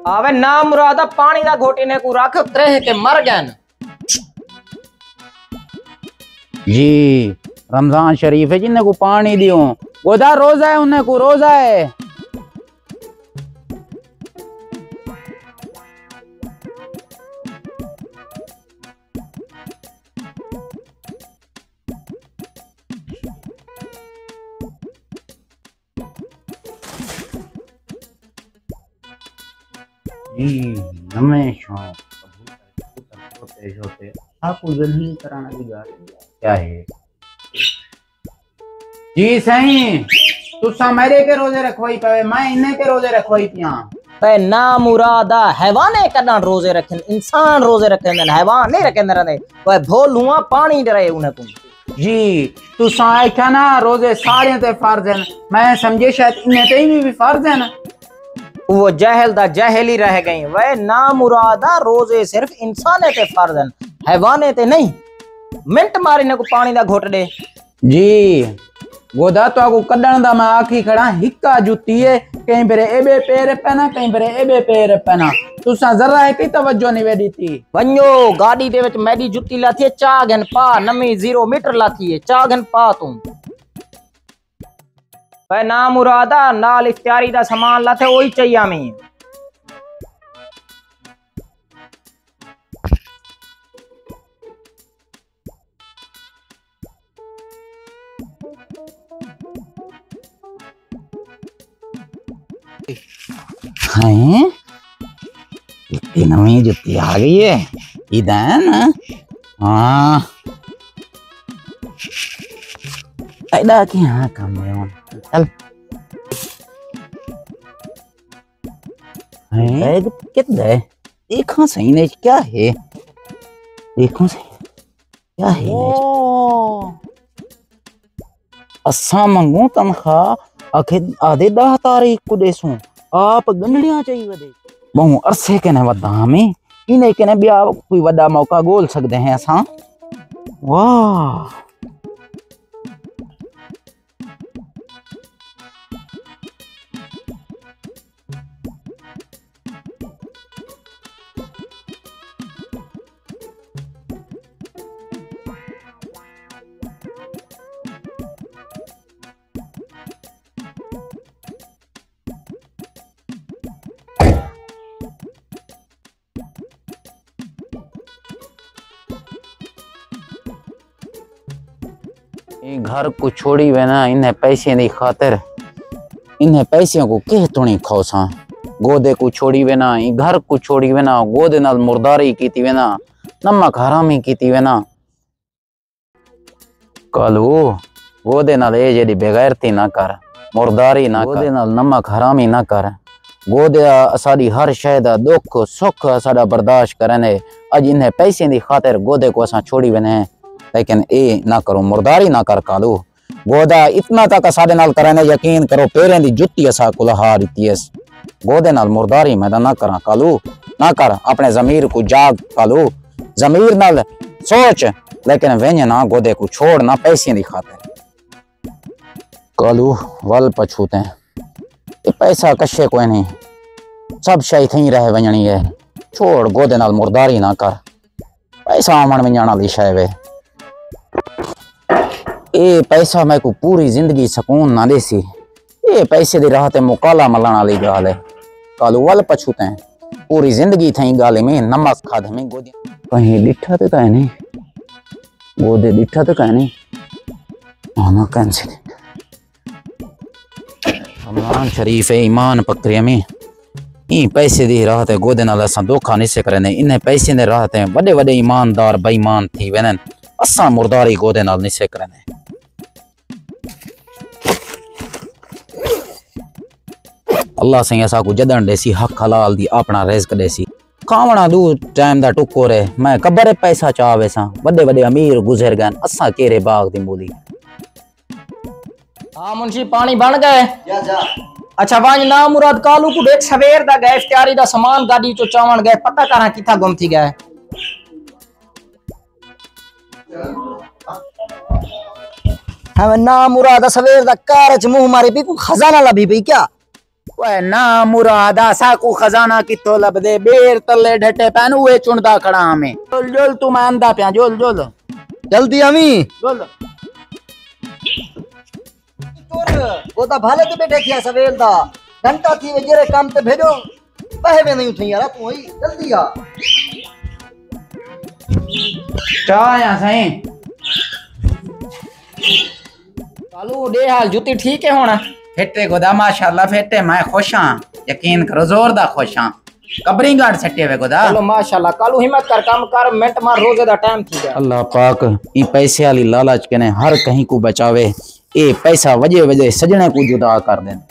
आवे ना मुरादा पानी दा घोटी ने को रख त्रह के मर गए। जी रमजान शरीफ है जिन्हें को पानी दियो गोदा रोजा है उन्हें को रोजा है। जी हमेशा होते आपको जल्दी कराना दिगा क्या है जी सही तुसा मेरे के रोजे रखवाई पावे मैं इन्हें के रोजे रखवाई पिया पे ना मुरादा हैवाने कदा रोजे रखन इंसान रोजे रखन हैवान नहीं रखन रहंदे ओए भोलुआ पानी डरे उन्हें तुम जी तुसा आख्या ना रोजे सारे ते फर्ज हैं मैं समझे शायद इन्हें ते भी फर्ज है ना वो जहल दा जहल ही रह गई वे ना मुरादा रोजे सिर्फ इंसाने ते फर्ज हैं हैवाने ते नहीं। मिनट मारी ने को पानी दा घोट दे जी गोदा तो आगू कड्डण दा मैं आखी खड़ा हिक्का जुती है कहीं बरे एबे पैर पहना कहीं बरे एबे पैर पहना तुसा जरा है की तवज्जो नहीं वेदी थी वन्यो गाड़ी दे विच मैडी जुती लाथी है चागन पा नमी 0 मीटर लाथी है चागन पा तू पे ना मुरादा नाल इफ्तारी दा सामान लाथे ओही चाहिए में हैं इतनी नवी जुती आ गई है इधर हाँ ऐडा की हाँ काम है चल हैं कितना है देखो सही नहीं क्या है देखो सही क्या है असा मंगू तनख्वाह आखिर आधे 10 तारीख को देसूं आप गंडलियां चाहिए वदे बहु अरसे के ने वदा हमें इन्हें के ने बिया कोई वदा मौका गोल सकते हैं असा वाह घर को छोड़ी वे ना इन्हें पैसे दी खातिर इन्हें पैसों को कह तुणी खोसा गोदे को छोड़ी वे ना घर को छोड़ी वे ना गोदे नाल मुर्दारी कीती वे ना नमक हरामी कीती वे ना कलू गोदे नाल ए जेडी बेगैरती ना कर मुर्दारी ना गोदे नाल नमक हरामी ना कर गोदे साडी हर शय दा दुख सुख साडा बर्दाश्त करने अज इन्हें पैसे दी खातिर गोदे को असा छोड़ी वे ने लेकिन ए ना करो मुर्दारी ना कर कालू गोदा इतना तक साडे नाल करने यकीन करो पैरें दी जुत्ती असा कुलहा दिती है गोदे नाल मुर्दारी मैं ना करा कालू ना कर अपने जमीर को जाग कालू जमीर नाल सोच लेकिन वेंज ना गोदे को छोड़ ना पैसे दी खातिर कालू वल पछूते ये पैसा कशे कोई नहीं सब शय थी रह वंजनी है छोड़ गोदे नाल मुर्दारी ना कर पैसा आमण वंजण वाली शय वे ए पैसा मैं को पूरी जिंदगी सुकून ना देसी ए पैसे दी राह ते मुकाला मलण वाली गाल है कालू वल पछूते पूरी जिंदगी थई गाले में नमक खाद में गोदी कहीं डिठा तो कहीं नहीं गोदे डिठा तो कहीं नहीं आना कैंसे रमजान शरीफ है ईमान पकड़े में ई पैसे दी राह ते गोदे नाल असा धोखा नहीं से करने इन्हें पैसे ने राह ते बड़े बड़े ईमानदार बेईमान थी वेन असा मुर्दारी गोदे नाल नहीं से करने अल्लाह से असा को जदन देसी हक हलाल दी अपना रिज़्क देसी खावना दू टाइम दा टुको रे मैं कबर पैसा चावे सा बड़े बड़े अमीर गुजर गए असा केरे बाग दी मूली हां मुंशी पानी बन गए जा जा अच्छा वांज ना मुराद कालू को देख सवेर दा गए इफ्तारी दा सामान गाड़ी चो चावण गए पता करा किथा गुम थी गए हम ना मुराद सवेर दा कार च मुंह मारी भी को खजाना लभी भी क्या ओए ना मुरादा साकू खजाना कितो लबदे बेर तले ढटे पैन उए चुनदा खड़ा हमें जोल जोल तू मैं आंदा पिया जोल जोल जल्दी आवी जोल ओदा भाले ते बैठे किया सवेल दा घंटा थी वे जेरे काम ते भेजो पहे में नहीं उठी यार तू ही जल्दी आ चाया सही कालू दे हाल जुती ठीक है होना फेटे गोदा माशाल्लाह फेटे मैं खुश हां यकीन करो जोर दा खुश हां कबरी गाड़ सटे वे गोदा चलो माशाल्लाह कालू हिम्मत कर काम कर मिनट मार रोजे दा टाइम थी गया अल्लाह पाक ई पैसे वाली लालच कने हर कहीं को बचावे ए पैसा वजे वजे सजने को जुदा कर देन